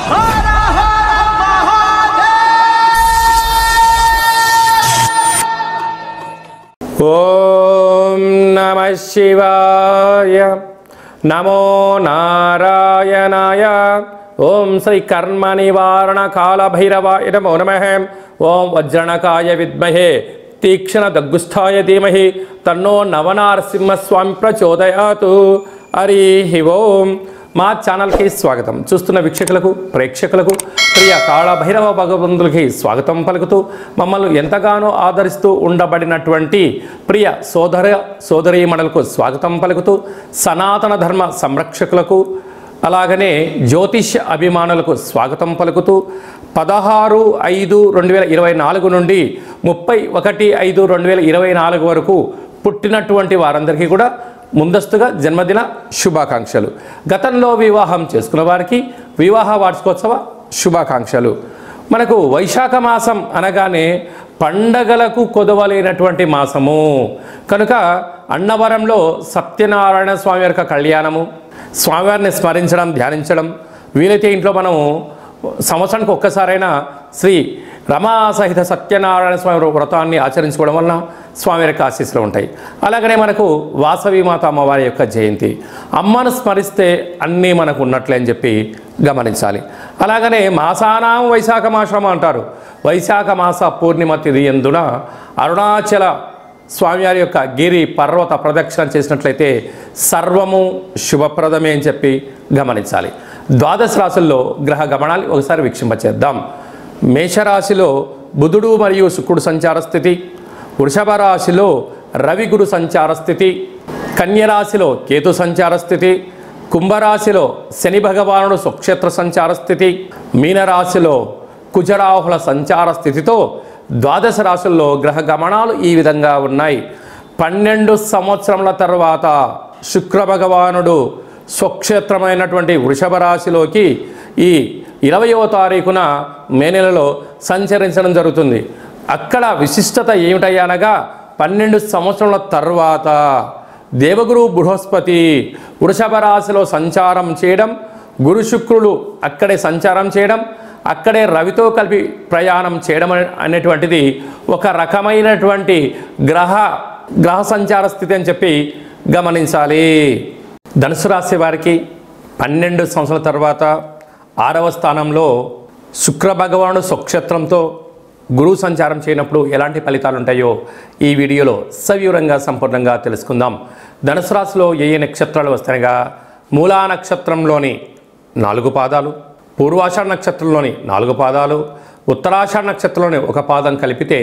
ఓం నమః శివాయ నమో నారాయణాయ ఓం శ్రీ కర్మ నివారణ కాల భైరవాయ నమో నమః ఓం వజ్రణకాయ విద్మహే తీక్షణ దగ్గుస్థాయ ధీమహి తన్నో నవనారసింహస్వామి ప్రచోదయాతు. హరి ఓం. మా ఛానల్కి స్వాగతం. చూస్తున్న వీక్షకులకు ప్రేక్షకులకు ప్రియ కాళభైరవ భగవంతులకి స్వాగతం పలుకుతూ మమ్మల్ని ఎంతగానో ఆదరిస్తూ ఉండబడినటువంటి ప్రియ సోదరీమణులకు స్వాగతం పలుకుతూ సనాతన ధర్మ సంరక్షకులకు అలాగనే జ్యోతిష్య అభిమానులకు స్వాగతం పలుకుతూ 16/5/2024 నుండి 31/5/2024 వరకు పుట్టినటువంటి వారందరికీ కూడా ముందస్తుగా జన్మదిన శుభాకాంక్షలు. గతంలో వివాహం చేసుకున్న వారికి వివాహ వార్షికోత్సవ శుభాకాంక్షలు. మనకు వైశాఖ మాసం అనగానే పండగలకు కొదవలేనటువంటి మాసము కనుక అన్నవరంలో సత్యనారాయణ స్వామి యొక్క కళ్యాణము, స్వామివారిని స్మరించడం, ధ్యానించడం, వీలైతే ఇంట్లో మనం సంవత్సరానికి ఒక్కసారైనా శ్రీ రమా సహిత సత్యనారాయణ స్వామి వ్రతాన్ని ఆచరించుకోవడం వలన స్వామి యొక్క ఆశీస్సులు ఉంటాయి. అలాగనే మనకు వాసవి మాత అమ్మవారి యొక్క జయంతి, అమ్మను స్మరిస్తే అన్నీ మనకు ఉన్నట్లే అని చెప్పి గమనించాలి. అలాగనే మాసానాం వైశాఖ మాసం అంటారు. వైశాఖ మాస పూర్ణిమ తిథి యందున అరుణాచల స్వామివారి యొక్క గిరి పర్వత ప్రదక్షిణ చేసినట్లయితే సర్వము శుభప్రదమే అని చెప్పి గమనించాలి. ద్వాదశ రాశుల్లో గ్రహ గమనాలు ఒకసారి వీక్షింపచేద్దాం. మేషరాశిలో బుధుడు మరియు శుక్రుడు సంచార స్థితి, వృషభ రాశిలో రవి గురు సంచార స్థితి, కన్యరాశిలో కేతు సంచార స్థితి, కుంభరాశిలో శని భగవానుడు స్వక్షేత్ర సంచార స్థితి, మీనరాశిలో కుజరాహుల సంచార స్థితితో ద్వాదశ రాశుల్లో గ్రహ గమనాలు ఈ విధంగా ఉన్నాయి. 12 సంవత్సరముల తర్వాత శుక్ర భగవానుడు స్వక్షేత్రమైనటువంటి వృషభ రాశిలోకి ఈ 20వ తారీఖున మే నెలలో సంచరించడం జరుగుతుంది. అక్కడ విశిష్టత ఏమిటయ్యనగా 12 సంవత్సరాల తర్వాత దేవగురు బృహస్పతి వృషభ రాశిలో సంచారం చేయడం, గురు శుక్రులు అక్కడే సంచారం చేయడం, అక్కడే రవితో కలిపి ప్రయాణం చేయడం అనేటువంటిది ఒక రకమైనటువంటి గ్రహ సంచార స్థితి అని చెప్పి గమనించాలి. ధనుసు రాశి వారికి 12 సంవత్సరాల తర్వాత 6వ స్థానంలో శుక్ర భగవానుడు స్వక్షేత్రంతో గురువు సంచారం చేయనప్పుడు ఎలాంటి ఫలితాలు ఉంటాయో ఈ వీడియోలో సవివరంగా సంపూర్ణంగా తెలుసుకుందాం. ధనుసు రాశిలో ఏ నక్షత్రాలు వస్తాయనగా మూలా నక్షత్రంలోని 4 పాదాలు, పూర్వాషాఢ నక్షత్రంలోని 4 పాదాలు, ఉత్తరాషాఢ నక్షత్రంలోని 1 పాదం కలిపితే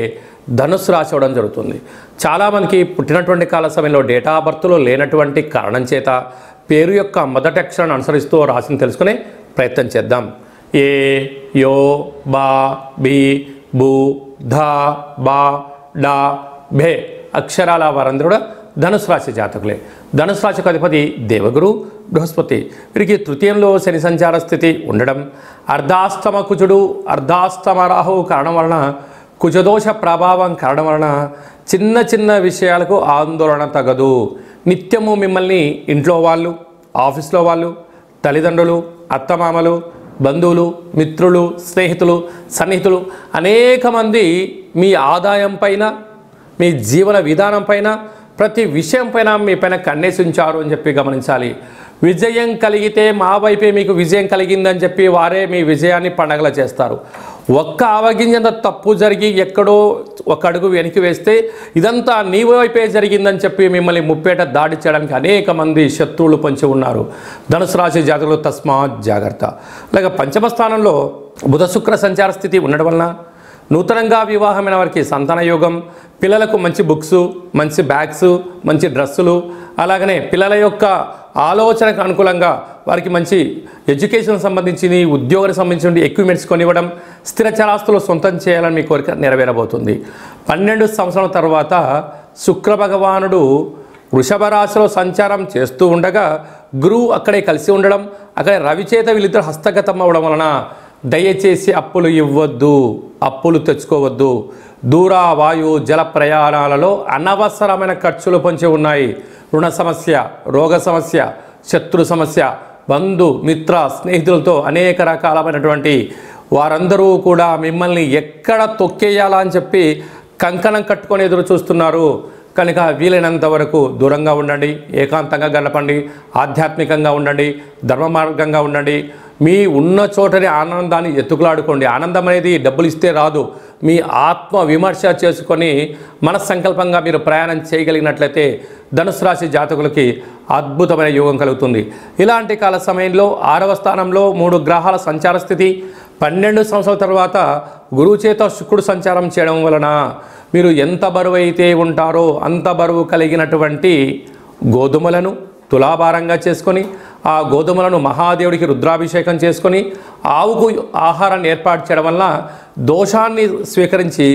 ధనుస్సు రాశి అవ్వడం జరుగుతుంది. చాలామందికి పుట్టినటువంటి కాల సమయంలో డేటా ఆఫ్ బర్త్లో లేనటువంటి కారణం చేత పేరు యొక్క మొదటి అక్షరాన్ని అనుసరిస్తూ రాశిని తెలుసుకునే ప్రయత్నం చేద్దాం. ఏ, యో, బా, బి, బు, ధ, బా, డా, భే అక్షరాల వారందరూ కూడా ధనుసు రాశి జాతకులే. ధనుసు రాశికి అధిపతి దేవగురు బృహస్పతి. వీరికి తృతీయంలో శని సంచార స్థితి ఉండడం, అర్ధాస్తమ కుజుడు అర్ధాస్తమ రాహువు కారణం వలన, కుజదోష ప్రభావం కారణం వలన చిన్న చిన్న విషయాలకు ఆందోళన తగదు. నిత్యము మిమ్మల్ని ఇంట్లో వాళ్ళు, ఆఫీస్లో వాళ్ళు, తల్లిదండ్రులు, అత్తమామలు, బంధువులు, మిత్రులు, స్నేహితులు, సన్నిహితులు అనేక మంది మీ ఆదాయం పైన, మీ జీవన విధానం పైన, ప్రతి విషయం పైన మీ పైన కన్నేసి ఉంచారు అని చెప్పి గమనించాలి. విజయం కలిగితే మా వైపే మీకు విజయం కలిగిందని చెప్పి వారే మీ విజయాన్ని పండగలా చేస్తారు. ఒక్క అవగింజంత తప్పు జరిగి ఎక్కడో ఒక అడుగు వెనక్కి వేస్తే ఇదంతా నీ వైపే జరిగిందని చెప్పి మిమ్మల్ని ముప్పేట దాడి చేయడానికి అనేక మంది శత్రువులు పొంచి ఉన్నారు. ధనుసు రాశి జాతకులు తస్మాత్ జాగ్రత్త. అలాగే పంచమ స్థానంలో బుధ శుక్ర సంచార స్థితి ఉండడం వలన నూతనంగా వివాహమైన వారికి సంతాన యోగం, పిల్లలకు మంచి బుక్స్, మంచి బ్యాగ్స్, మంచి డ్రెస్సులు, అలాగనే పిల్లల యొక్క ఆలోచనకు అనుకూలంగా వారికి మంచి ఎడ్యుకేషన్ సంబంధించి, ఉద్యోగానికి సంబంధించిన ఎక్విప్మెంట్స్ కొనివ్వడం, స్థిర చరాస్తులు సొంతం చేయాలని మీ కోరిక నెరవేరబోతుంది. 12 సంవత్సరాల తర్వాత శుక్ర భగవానుడు వృషభ రాశిలో సంచారం చేస్తూ ఉండగా గురువు అక్కడే కలిసి ఉండడం, అక్కడే రవిచేత వీళ్ళిద్దరు హస్తగతం అవ్వడం వలన దయచేసి అప్పులు ఇవ్వద్దు, అప్పులు తెచ్చుకోవద్దు. దూర వాయు జల ప్రయాణాలలో అనవసరమైన ఖర్చులు పొంచి ఉన్నాయి. రుణ సమస్య, రోగ సమస్య, శత్రు సమస్య, బంధు మిత్ర స్నేహితులతో అనేక రకాలమైనటువంటి వారందరూ కూడా మిమ్మల్ని ఎక్కడ తొక్కేయాలా అని చెప్పి కంకణం కట్టుకొని ఎదురు చూస్తున్నారు. కనుక వీలైనంత వరకు దూరంగా ఉండండి, ఏకాంతంగా గడపండి, ఆధ్యాత్మికంగా ఉండండి, ధర్మ మార్గంగా ఉండండి. మీ ఉన్న చోటనే ఆనందాన్ని ఎత్తుకులాడుకోండి. ఆనందం అనేది డబ్బులు ఇస్తే రాదు. మీ ఆత్మ విమర్శ చేసుకొని మనస్సంకల్పంగా మీరు ప్రయాణం చేయగలిగినట్లయితే ధనుసు రాశి జాతకులకి అద్భుతమైన యోగం కలుగుతుంది. ఇలాంటి కాల సమయంలో 6వ స్థానంలో 3 గ్రహాల సంచార స్థితి, 12 సంవత్సరాల తర్వాత గురువు చేత శుక్రుడు సంచారం చేయడం వలన మీరు ఎంత బరువు అయితే ఉంటారో అంత బరువు కలిగినటువంటి గోధుమలను తులాభారంగా చేసుకొని ఆ గోధుమలను మహాదేవుడికి రుద్రాభిషేకం చేసుకొని ఆవుకు ఆహారాన్ని ఏర్పాటు చేయడం వల్ల దోషాన్ని స్వీకరించి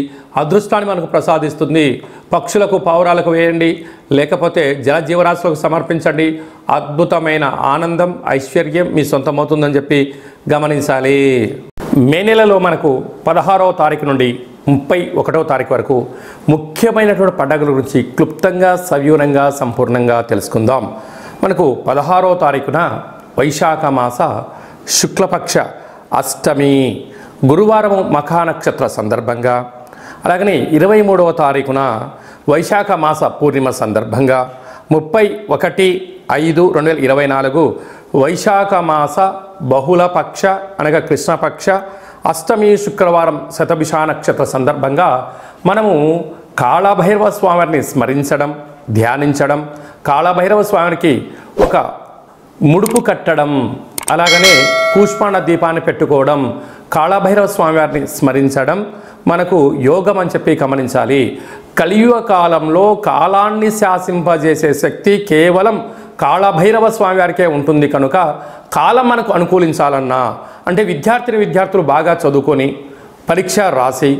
అదృష్టాన్ని మనకు ప్రసాదిస్తుంది. పక్షులకు పావురాలకు వేయండి, లేకపోతే జలజీవరాశులకు సమర్పించండి. అద్భుతమైన ఆనందం ఐశ్వర్యం మీ సొంతమవుతుందని చెప్పి గమనించాలి. మే నెలలో మనకు 16వ తారీఖు నుండి 31వ తారీఖు వరకు ముఖ్యమైనటువంటి పండుగల గురించి క్లుప్తంగా సవివరంగా సంపూర్ణంగా తెలుసుకుందాం. మనకు 16వ తారీఖున వైశాఖ మాస శుక్లపక్ష అష్టమి గురువారం మఖా నక్షత్ర సందర్భంగా, అలాగనే 23వ తారీఖున వైశాఖ మాస పూర్ణిమ సందర్భంగా 31/5/2024 వైశాఖ మాస బహుళపక్ష అనగా కృష్ణపక్ష అష్టమి శుక్రవారం శతభిష నక్షత్ర సందర్భంగా మనము కాళభైరవ స్వామిని స్మరించడం, ధ్యానించడం, కాళభైరవ స్వామికి ఒక ముడుపు కట్టడం, అలాగనే పుష్పాణ దీపాన్ని పెట్టుకోవడం, కాళభైరవ స్వామివారిని స్మరించడం మనకు యోగం అని చెప్పి గమనించాలి. కలియుగ కాలంలో కాలాన్ని శాసింపజేసే శక్తి కేవలం కాళభైరవ స్వామివారికే ఉంటుంది. కనుక కాలం మనకు అనుకూలించాలన్నా అంటే విద్యార్థులు బాగా చదువుకొని పరీక్ష రాసి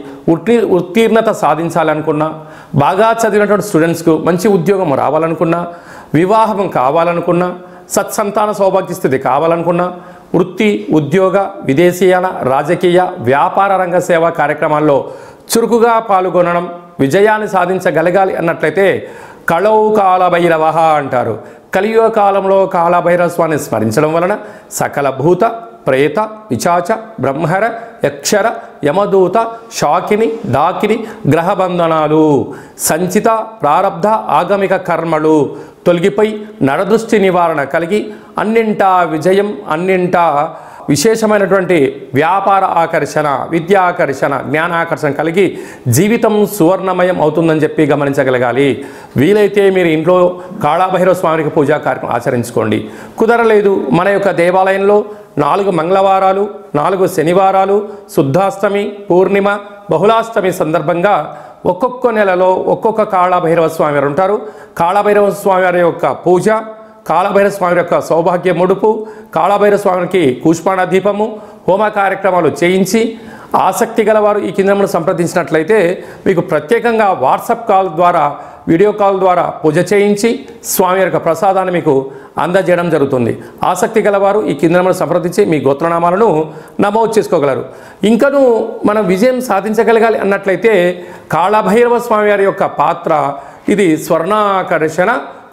ఉత్తీర్ణత సాధించాలనుకున్నా, బాగా చదివినటువంటి స్టూడెంట్స్కు మంచి ఉద్యోగం రావాలనుకున్నా, వివాహం కావాలనుకున్నా, సత్సంతాన సౌభాగ్య స్థితి కావాలనుకున్నా, వృత్తి ఉద్యోగ విదేశీయాల రాజకీయ వ్యాపార రంగ సేవా కార్యక్రమాల్లో చురుకుగా పాల్గొనడం, విజయాన్ని సాధించగలగాలి అన్నట్లయితే కళౌ కాళభైరవ అంటారు. కలియుగ కాలంలో కాళభైరవ స్వామిని స్మరించడం వలన సకల భూత ప్రేత పిశాచ బ్రహ్మర యక్షర యమదూత శాకిని డాకిని గ్రహబంధనాలు సంచిత ప్రారబ్ధ ఆగమిక కర్మలు తొలగిపోయి నరదృష్టి నివారణ కలిగి అన్నింటా విజయం, అన్నింటా విశేషమైనటువంటి వ్యాపార ఆకర్షణ, విద్యా ఆకర్షణ, జ్ఞానాకర్షణ కలిగి జీవితం సువర్ణమయం అవుతుందని చెప్పి గమనించగలగాలి. వీలైతే మీరు ఇంట్లో కాళభైరవ స్వామికి పూజా కార్యక్రమం ఆచరించుకోండి. కుదరలేదు మన యొక్క దేవాలయంలో 4 మంగళవారాలు, 4 శనివారాలు, శుద్ధాష్టమి, పూర్ణిమ, బహుళాష్టమి సందర్భంగా ఒక్కొక్క నెలలో ఒక్కొక్క కాళభైరవ స్వామి వారు ఉంటారు. కాళభైరవ స్వామి వారి యొక్క పూజ, కాళభైరవ స్వామి యొక్క సౌభాగ్య ముడుపు, కాళభైరవ స్వామికి పుష్పాణ దీపము, హోమ కార్యక్రమాలు చేయించి ఆసక్తి గలవారు ఈ కింద సంప్రదించినట్లయితే మీకు ప్రత్యేకంగా వాట్సాప్ కాల్ ద్వారా, వీడియో కాల్ ద్వారా పూజ చేయించి స్వామి యొక్క ప్రసాదాన్ని మీకు అందజేయడం జరుగుతుంది. ఆసక్తి గలవారు ఈ కింద సంప్రదించి మీ గోత్రనామాలను నమోదు చేసుకోగలరు. ఇంకనూ మనం విజయం సాధించగలగాలి అన్నట్లయితే కాళభైరవ స్వామి వారి యొక్క పాత్ర ఇది స్వర్ణాకర్షణ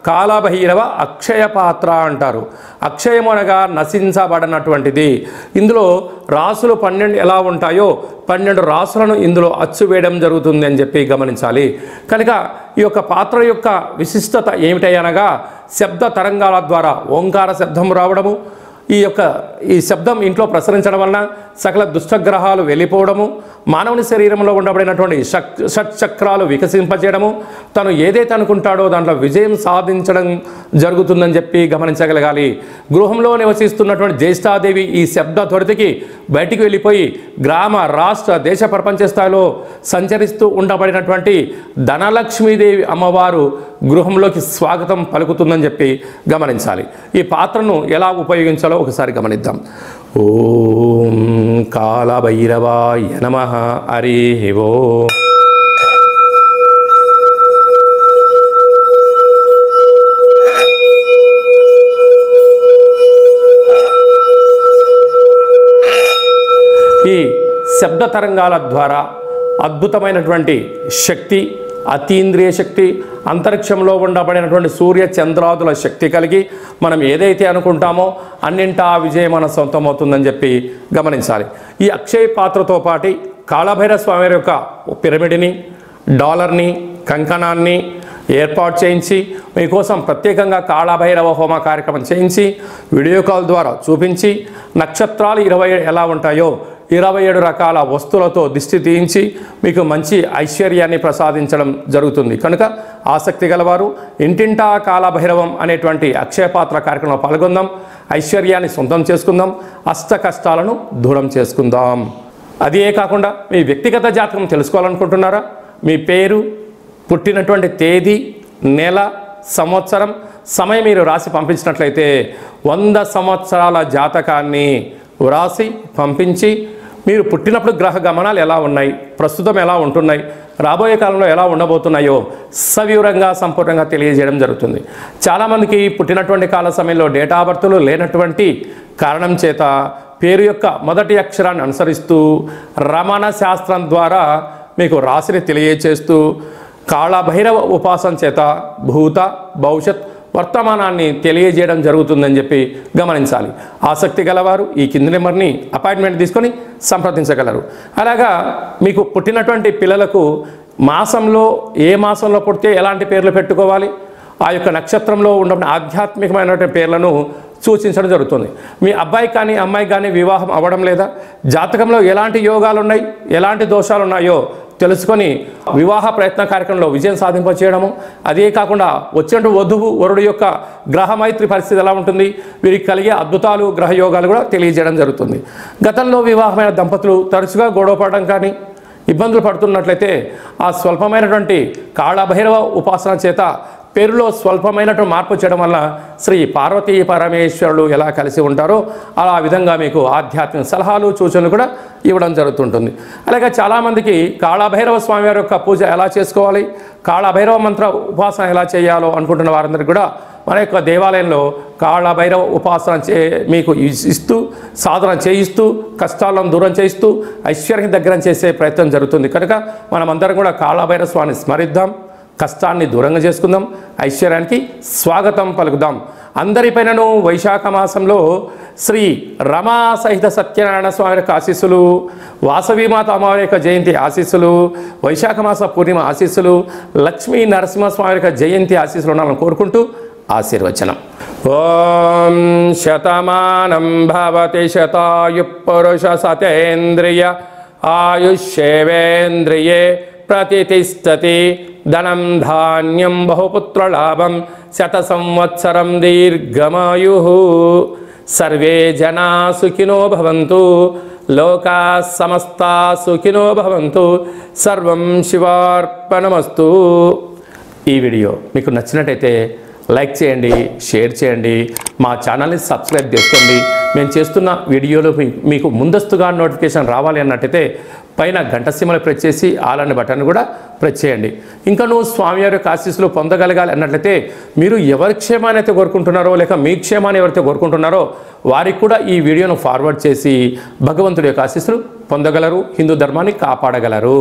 కాళభైరవ అక్షయ పాత్ర అంటారు. అక్షయం అనగా నశించబడినటువంటిది. ఇందులో రాసులు 12 ఎలా ఉంటాయో 12 రాసులను ఇందులో అచ్చు వేయడం జరుగుతుంది అని చెప్పి గమనించాలి. కనుక ఈ యొక్క పాత్ర యొక్క విశిష్టత ఏమిటనగా శబ్ద తరంగాల ద్వారా ఓంకార శబ్దం రావడము, ఈ శబ్దం ఇంట్లో ప్రసరించడం వలన సకల దుష్టగ్రహాలు వెళ్ళిపోవడము, మానవుని శరీరంలో ఉండబడినటువంటి షట్చక్రాలు వికసింపజేయడము, తను ఏదైతే అనుకుంటాడో దాంట్లో విజయం సాధించడం జరుగుతుందని చెప్పి గమనించగలగాలి. గృహంలో నివసిస్తున్నటువంటి జ్యేష్ఠాదేవి ఈ శబ్ద త్వరితకి బయటికి వెళ్ళిపోయి గ్రామ, రాష్ట్ర, దేశ, ప్రపంచ స్థాయిలో సంచరిస్తూ ఉండబడినటువంటి ధనలక్ష్మీదేవి అమ్మవారు గృహంలోకి స్వాగతం పలుకుతుందని చెప్పి గమనించాలి. ఈ పాత్రను ఎలా ఉపయోగించాలో ఒకసారి గమనిద్దాం. ఓం కాళభైరవాయ నమః. హరి ఓం. ఈ శబ్ద తరంగాల ద్వారా అద్భుతమైనటువంటి శక్తి, అతీంద్రియ శక్తి, అంతరిక్షంలో ఉండబడినటువంటి సూర్య చంద్రాదుల శక్తి కలిగి మనం ఏదైతే అనుకుంటామో అన్నింటా విజయం మన సొంతమవుతుందని చెప్పి గమనించాలి. ఈ అక్షయ పాత్రతో పాటు కాళభైరవ స్వామి యొక్క పిరమిడ్ని, డాలర్ని, కంకణాన్ని ఏర్పాటు చేయించి మీకోసం ప్రత్యేకంగా కాళభైరవ హోమ కార్యక్రమం చేయించి వీడియో కాల్ ద్వారా చూపించి నక్షత్రాలు 20 ఎలా ఉంటాయో 27 రకాల వస్తువులతో దిష్టి తీయించి మీకు మంచి ఐశ్వర్యాన్ని ప్రసాదించడం జరుగుతుంది. కనుక ఆసక్తి గలవారు ఇంటింటా కాళభైరవం అనేటువంటి అక్షయపాత్ర కార్యక్రమంలో పాల్గొందాం, ఐశ్వర్యాన్ని సొంతం చేసుకుందాం, అష్ట కష్టాలను దూరం చేసుకుందాం. అదే కాకుండా మీ వ్యక్తిగత జాతకం తెలుసుకోవాలనుకుంటున్నారా? మీ పేరు, పుట్టినటువంటి తేదీ, నెల, సంవత్సరం, సమయం మీరు రాసి పంపించినట్లయితే 100 సంవత్సరాల జాతకాన్ని వ్రాసి పంపించి మీరు పుట్టినప్పుడు గ్రహ గమనాలు ఎలా ఉన్నాయి, ప్రస్తుతం ఎలా ఉంటున్నాయి, రాబోయే కాలంలో ఎలా ఉండబోతున్నాయో సవివరంగా సంపూర్ణంగా తెలియజేయడం జరుగుతుంది. చాలామందికి పుట్టినటువంటి కాల సమయంలో డేటా ఆఫ్ బర్త్లు లేనటువంటి కారణం చేత పేరు యొక్క మొదటి అక్షరాన్ని అనుసరిస్తూ రమణ శాస్త్రం ద్వారా మీకు రాశిని తెలియచేస్తూ కాళభైరవ ఉపాసన చేత భూత, భవిష్యత్, వర్తమానాన్ని తెలియజేయడం జరుగుతుందని చెప్పి గమనించాలి. ఆసక్తి గలవారు ఈ కింది నెంబర్ని అపాయింట్మెంట్ తీసుకొని సంప్రదించగలరు. అలాగా మీకు పుట్టినటువంటి పిల్లలకు మాసంలో ఏ మాసంలో పుడితే ఎలాంటి పేర్లు పెట్టుకోవాలి, ఆ యొక్క నక్షత్రంలో ఉన్న ఆధ్యాత్మికమైనటువంటి పేర్లను సూచించడం జరుగుతుంది. మీ అబ్బాయి కానీ అమ్మాయి కానీ వివాహం అవ్వడం లేదా, జాతకంలో ఎలాంటి యోగాలు ఉన్నాయి, ఎలాంటి దోషాలు ఉన్నాయో తెలుసుకొని వివాహ ప్రయత్న కార్యక్రమంలో విజయం సాధింపచేయడము, అదే కాకుండా వచ్చినట్టు వధువు వరుడు యొక్క గ్రహమైత్రి పరిస్థితి ఎలా ఉంటుంది, వీరికి కలిగే అద్భుతాలు, గ్రహయోగాలు కూడా తెలియజేయడం జరుగుతుంది. గతంలో వివాహమైన దంపతులు తరచుగా గొడవపడడం కానీ ఇబ్బందులు పడుతున్నట్లయితే ఆ స్వల్పమైనటువంటి కాళభైరవ ఉపాసన చేత పేరులో స్వల్పమైనటువంటి మార్పు చేయడం వల్ల శ్రీ పార్వతీ పరమేశ్వరులు ఎలా కలిసి ఉంటారో అలా విధంగా మీకు ఆధ్యాత్మిక సలహాలు, సూచనలు కూడా ఇవ్వడం జరుగుతుంటుంది. అలాగే చాలామందికి కాళభైరవ స్వామి వారి యొక్క పూజ ఎలా చేసుకోవాలి, కాళభైరవ మంత్ర ఉపాసన ఎలా చేయాలో అనుకుంటున్న వారందరికీ కూడా మన యొక్క దేవాలయంలో కాళభైరవ ఉపాసన మీకు ఇస్తూ, సాధన చేయిస్తూ, కష్టాలను దూరం చేయిస్తూ, ఐశ్వర్యం దగ్గర చేసే ప్రయత్నం జరుగుతుంది. కనుక మనమందరం కూడా కాళభైరవ స్వామిని స్మరిద్దాం, కష్టాన్ని దూరంగా చేసుకుందాం, ఐశ్వర్యానికి స్వాగతం పలుకుదాం. అందరిపైనను వైశాఖ మాసంలో శ్రీ రమా సహిత సత్యనారాయణ స్వామి యొక్క ఆశీస్సులు, వాసవీమాత అమ్మవారి యొక్క జయంతి ఆశీస్సులు, వైశాఖ మాస పూర్ణిమ ఆశీస్సులు, లక్ష్మీ నరసింహస్వామి యొక్క జయంతి ఆశీస్సులు ఉండాలని కోరుకుంటూ ఆశీర్వచనం. ఓం శతమానం భవతి శతాయు పురుష సతేంద్రియ ఆయుష్యేవేంద్రియే ప్రతిష్టతి ధనం ధాన్యం బహుపుత్రలాభం శత సంవత్సరం దీర్ఘమాయు. సర్వే జనా సుఖినో భవంతు, లోకా సమస్తా సుఖినో భవంతు. సర్వం శివార్పణమస్తు. ఈ వీడియో మీకు నచ్చినట్టయితే లైక్ చేయండి, షేర్ చేయండి, మా ఛానల్ని సబ్స్క్రైబ్ చేసుకోండి. మేము చేస్తున్న వీడియోలు మీకు ముందస్తుగా నోటిఫికేషన్ రావాలి అన్నట్టయితే పైన గంట సింబల్ ప్రెస్ చేసి ఆల్ అనే బటన్ కూడా ప్రెస్ చేయండి. ఇంకా నువ్వు స్వామివారి యొక్క ఆశీస్సులు పొందగలగాలి అన్నట్లయితే మీరు ఎవరి క్షేమాన్ని అయితే కోరుకుంటున్నారో, లేక మీ క్షేమాన్ని ఎవరైతే కోరుకుంటున్నారో వారికి కూడా ఈ వీడియోను ఫార్వర్డ్ చేసి భగవంతుడి యొక్క ఆశీస్సులు పొందగలరు, హిందూ ధర్మాన్ని కాపాడగలరు.